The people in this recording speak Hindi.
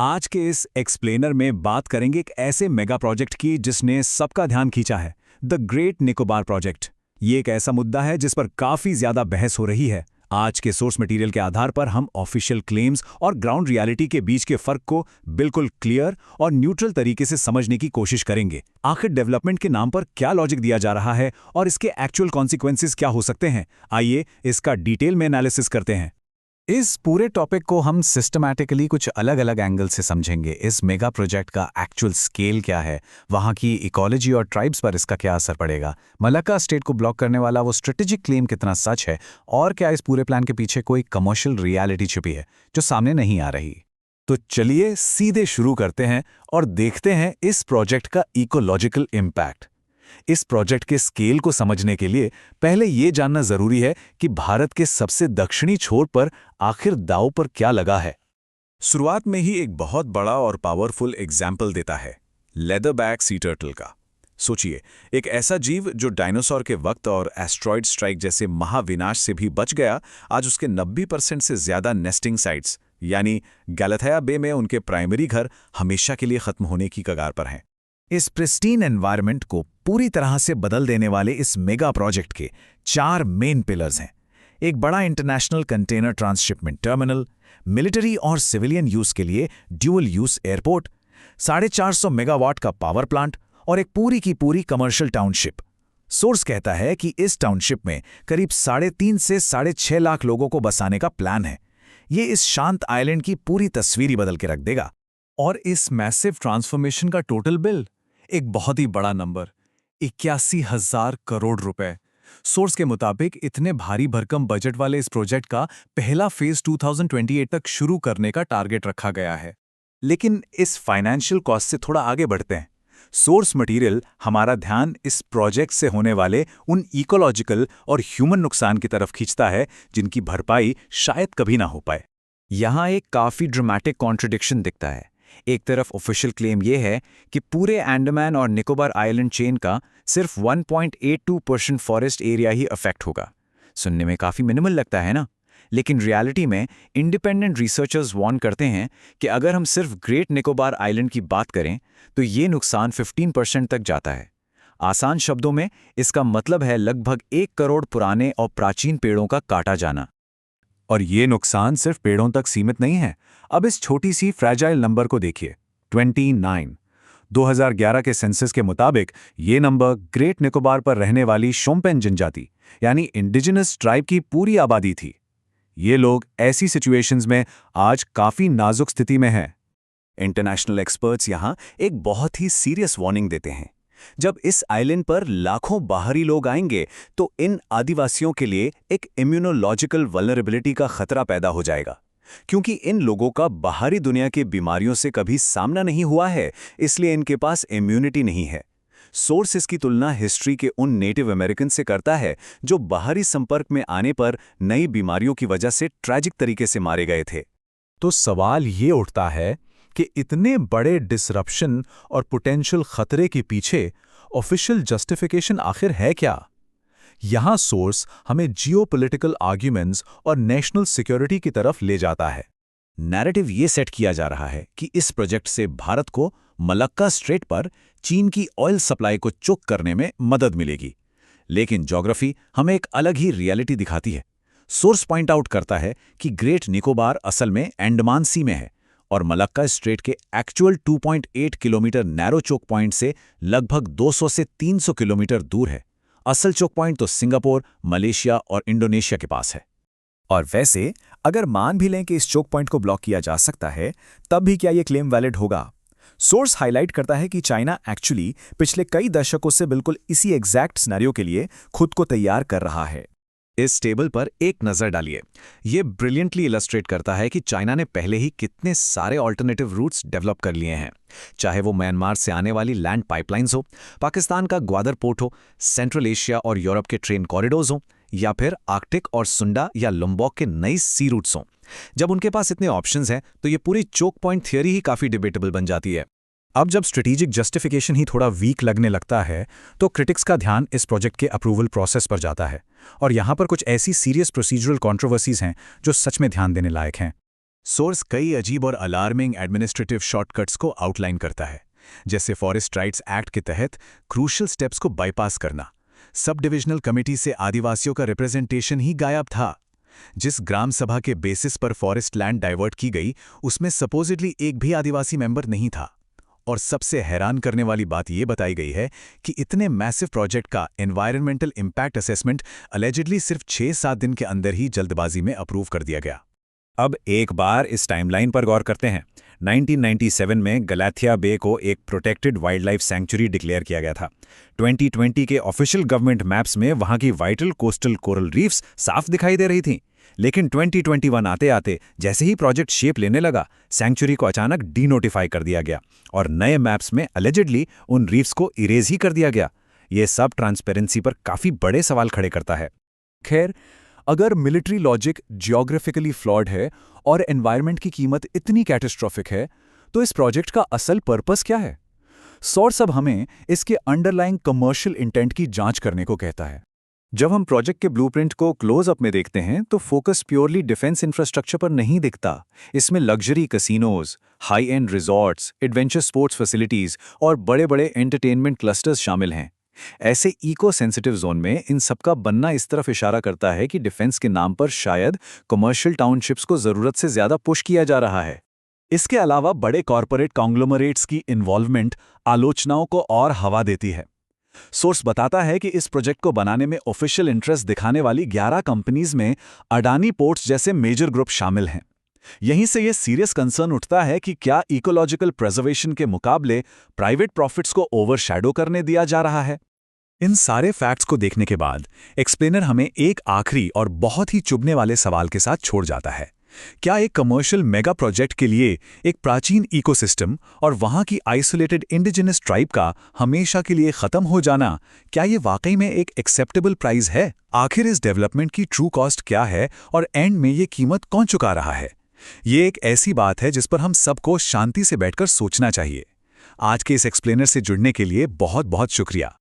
आज के इस एक्सप्लेनर में बात करेंगे एक ऐसे मेगा प्रोजेक्ट की जिसने सबका ध्यान खींचा है, द ग्रेट निकोबार प्रोजेक्ट। ये एक ऐसा मुद्दा है जिस पर काफी ज्यादा बहस हो रही है। आज के सोर्स मटेरियल के आधार पर हम ऑफिशियल क्लेम्स और ग्राउंड रियलिटी के बीच के फर्क को बिल्कुल क्लियर और न्यूट्रल तरीके से समझने की कोशिश करेंगे। आखिर डेवलपमेंट के नाम पर क्या लॉजिक दिया जा रहा है और इसके एक्चुअल कॉन्सिक्वेंसेस क्या हो सकते हैं। आइए इसका डिटेल में एनालिसिस करते हैं। इस पूरे टॉपिक को हम सिस्टमैटिकली कुछ अलग अलग एंगल से समझेंगे। इस मेगा प्रोजेक्ट का एक्चुअल स्केल क्या है, वहाँ की इकोलॉजी और ट्राइब्स पर इसका क्या असर पड़ेगा, मलक्का स्टेट को ब्लॉक करने वाला वो स्ट्रेटेजिक क्लेम कितना सच है, और क्या इस पूरे प्लान के पीछे कोई कमर्शियल रियलिटी छिपी है जो सामने नहीं आ रही। तो चलिए सीधे शुरू करते हैं और देखते हैं इस प्रोजेक्ट का इकोलॉजिकल इम्पैक्ट। इस प्रोजेक्ट के स्केल को समझने के लिए पहले ये जानना जरूरी है कि भारत के सबसे दक्षिणी छोर पर आखिर दांव पर क्या लगा है। शुरुआत में ही एक बहुत बड़ा और पावरफुल एग्जाम्पल देता है, लेदरबैक सी टर्टल का। सोचिए, एक ऐसा जीव जो डायनासोर के वक्त और एस्ट्रॉयड स्ट्राइक जैसे महाविनाश से भी बच गया, आज उसके 90% से ज्यादा नेस्टिंग साइट्स यानी गैलाथिया बे में उनके प्राइमरी घर हमेशा के लिए खत्म होने की कगार पर हैं। इस प्रिस्टीन एनवायरनमेंट को पूरी तरह से बदल देने वाले इस मेगा प्रोजेक्ट के 4 मेन पिलर्स हैं। एक बड़ा international container transshipment terminal, military और सिविलियन यूज के लिए ड्यूअल यूज एयरपोर्ट, 450 मेगावाट का पावर प्लांट और एक पूरी की पूरी कमर्शियल टाउनशिप। सोर्स कहता है कि इस टाउनशिप में करीब 3.5 से 6.5 लाख लोगों को बसाने का प्लान है। ये इस शांत आइलैंड की पूरी तस्वीर ही बदल के रख देगा। और इस मैसिव ट्रांसफॉर्मेशन का टोटल बिल एक बहुत ही बड़ा नंबर, 81,000 करोड़ रुपए। सोर्स के मुताबिक इतने भारी भरकम बजट वाले इस प्रोजेक्ट का पहला फेज 2028 तक शुरू करने का टारगेट रखा गया है। लेकिन इस फाइनेंशियल कॉस्ट से थोड़ा आगे बढ़ते हैं। सोर्स मटेरियल हमारा ध्यान इस प्रोजेक्ट से होने वाले उन इकोलॉजिकल और ह्यूमन नुकसान की तरफ खींचता है जिनकी भरपाई शायद कभी ना हो पाए। यहाँ एक काफी ड्रामेटिक कॉन्ट्रडिक्शन दिखता है। एक तरफ ऑफिशियल क्लेम यह है कि पूरे अंडमान और निकोबार आइलैंड चेन का सिर्फ 1.82% फॉरेस्ट एरिया ही अफेक्ट होगा। सुनने में काफी मिनिमल लगता है ना, लेकिन रियलिटी में इंडिपेंडेंट रिसर्चर्स वार्न करते हैं कि अगर हम सिर्फ ग्रेट निकोबार आइलैंड की बात करें तो ये नुकसान 15% तक जाता है। आसान शब्दों में इसका मतलब है लगभग 1 करोड़ पुराने और प्राचीन पेड़ों का काटा जाना। और ये नुकसान सिर्फ पेड़ों तक सीमित नहीं है। अब इस छोटी सी फ्रैजाइल नंबर को देखिए, 29। 2011 के सेंसस के मुताबिक ये नंबर ग्रेट निकोबार पर रहने वाली शोम्पेन जनजाति यानी इंडिजिनस ट्राइब की पूरी आबादी थी। ये लोग ऐसी सिचुएशंस में आज काफी नाजुक स्थिति में हैं। इंटरनेशनल एक्सपर्ट्स यहाँ एक बहुत ही सीरियस वार्निंग देते हैं। जब इस आइलैंड पर लाखों बाहरी लोग आएंगे तो इन आदिवासियों के लिए एक इम्यूनोलॉजिकल वल्नरेबिलिटी का खतरा पैदा हो जाएगा, क्योंकि इन लोगों का बाहरी दुनिया की बीमारियों से कभी सामना नहीं हुआ है, इसलिए इनके पास इम्यूनिटी नहीं है। सोर्स इसकी तुलना हिस्ट्री के उन नेटिव अमेरिकन से करता है जो बाहरी संपर्क में आने पर नई बीमारियों की वजह से ट्रैजिक तरीके से मारे गए थे। तो सवाल ये उठता है कि इतने बड़े डिसरप्शन और पोटेंशियल खतरे के पीछे ऑफिशियल जस्टिफिकेशन आखिर है क्या? यहां सोर्स हमें जियोपॉलिटिकल आर्ग्यूमेंट्स और नेशनल सिक्योरिटी की तरफ ले जाता है। नैरेटिव ये सेट किया जा रहा है कि इस प्रोजेक्ट से भारत को मलक्का स्ट्रेट पर चीन की ऑयल सप्लाई को चोक करने में मदद मिलेगी। लेकिन ज्योग्राफी हमें एक अलग ही रियलिटी दिखाती है। सोर्स पॉइंट आउट करता है कि ग्रेट निकोबार असल में अंडमान सी में है और मलक्का स्ट्रेट के actual 2.8 kilometre narrow choke point से लगभग 200 से 300 किलोमीटर दूर है। असल चोक पॉइंट तो सिंगापुर, मलेशिया और इंडोनेशिया के पास है। और वैसे अगर मान भी लें कि इस चोक पॉइंट को ब्लॉक किया जा सकता है, तब भी क्या यह क्लेम वैलिड होगा? सोर्स हाईलाइट करता है कि चाइना एक्चुअली पिछले कई दशकों से बिल्कुल इसी एग्जैक्ट सिनेरियो के लिए खुद को तैयार कर रहा है। इस टेबल पर एक नजर डालिए। ये ब्रिलियंटली इलस्ट्रेट करता है कि चाइना ने पहले ही कितने सारे ऑल्टरनेटिव रूट्स डेवलप कर लिए हैं, चाहे वो म्यांमार से आने वाली लैंड पाइपलाइंस हो, पाकिस्तान का ग्वादर पोर्ट हो, सेंट्रल एशिया और यूरोप के ट्रेन कॉरिडोर्स हो, या फिर आर्कटिक और सुंडा या लुम्बॉक के नई सी रूट्स हों। जब उनके पास इतने ऑप्शंस हैं तो ये पूरी चोक पॉइंट थियरी ही काफी डिबेटेबल बन जाती है। अब जब स्ट्रेटेजिक जस्टिफिकेशन ही थोड़ा वीक लगने लगता है तो क्रिटिक्स का ध्यान इस प्रोजेक्ट के अप्रूवल प्रोसेस पर जाता है, और यहाँ पर कुछ ऐसी सीरियस प्रोसीजरल कंट्रोवर्सीज हैं जो सच में ध्यान देने लायक हैं। सोर्स कई अजीब और अलार्मिंग एडमिनिस्ट्रेटिव शॉर्टकट्स को आउटलाइन करता है, जैसे फॉरेस्ट राइट्स एक्ट के तहत क्रूशियल स्टेप्स को बाईपास करना। सब डिविजनल कमेटी से आदिवासियों का रिप्रेजेंटेशन ही गायब था। जिस ग्राम सभा के बेसिस पर फॉरेस्ट लैंड डाइवर्ट की गई, उसमें सपोजिटली एक भी आदिवासी मेंबर नहीं था। और सबसे हैरान करने वाली बात यह बताई गई है कि इतने मैसिव प्रोजेक्ट का एनवायरमेंटल इम्पैक्ट असेसमेंट अलेजिडली सिर्फ 6-7 दिन के अंदर ही जल्दबाजी में अप्रूव कर दिया गया। अब एक बार इस टाइमलाइन पर गौर करते हैं। 1997 में गलाथिया बे को एक protected wild life sanctuary declare किया गया था। 2020 के ऑफिशियल गवर्नमेंट मैप्स में वहां की वाइटल कोस्टल कोरल रीफ्स साफ दिखाई दे रही थीं। लेकिन 2021 आते आते जैसे ही प्रोजेक्ट शेप लेने लगा, सैंक्चुरी को अचानक डीनोटिफाई कर दिया गया और नए मैप्स में अलेजिडली उन रीफ्स को इरेज ही कर दिया गया। ये सब ट्रांसपेरेंसी पर काफी बड़े सवाल खड़े करता है। खैर, अगर मिलिट्री लॉजिक जियोग्राफिकली फ्लॉड है और एनवायरनमेंट की कीमत इतनी कैटास्ट्रोफिक है, तो इस प्रोजेक्ट का असल पर्पस क्या है? सोर्स अब हमें इसके अंडरलाइंग कमर्शियल इंटेंट की जांच करने को कहता है। जब हम प्रोजेक्ट के ब्लूप्रिंट को क्लोज अप में देखते हैं तो फोकस प्योरली डिफेंस इंफ्रास्ट्रक्चर पर नहीं दिखता। इसमें luxury casinos, high and resorts, adventure sports facilities और बड़े-बड़े एंटरटेनमेंट क्लस्टर्स शामिल हैं। ऐसे इको सेंसिटिव जोन में इन सबका बनना इस तरफ इशारा करता है कि डिफेंस के नाम पर शायद कमर्शियल टाउनशिप्स को जरूरत से ज्यादा पुश किया जा रहा है। इसके अलावा बड़े कॉरपोरेट कॉन्ग्लोमरेट्स की इन्वॉल्वमेंट आलोचनाओं को और हवा देती है। सोर्स बताता है कि इस प्रोजेक्ट को बनाने में ऑफिशियल इंटरेस्ट दिखाने वाली 11 कंपनीज में अडानी पोर्ट्स जैसे मेजर ग्रुप शामिल हैं। यहीं से यह सीरियस कंसर्न उठता है कि क्या इकोलॉजिकल प्रिजर्वेशन के मुकाबले प्राइवेट प्रॉफिट्स को ओवरशैडो करने दिया जा रहा है। इन सारे फैक्ट्स को देखने के बाद एक्सप्लेनर हमें एक आखिरी और बहुत ही चुभने वाले सवाल के साथ छोड़ जाता है। क्या एक कमर्शियल मेगा प्रोजेक्ट के लिए एक प्राचीन इकोसिस्टम और वहां की आइसोलेटेड इंडिजिनस ट्राइब का हमेशा के लिए खत्म हो जाना, क्या ये वाकई में एक एक्सेप्टेबल प्राइस है? आखिर इस डेवलपमेंट की ट्रू कॉस्ट क्या है और एंड में ये कीमत कौन चुका रहा है? ये एक ऐसी बात है जिस पर हम सबको शांति से बैठकर सोचना चाहिए। आज के इस एक्सप्लेनर से जुड़ने के लिए बहुत बहुत शुक्रिया।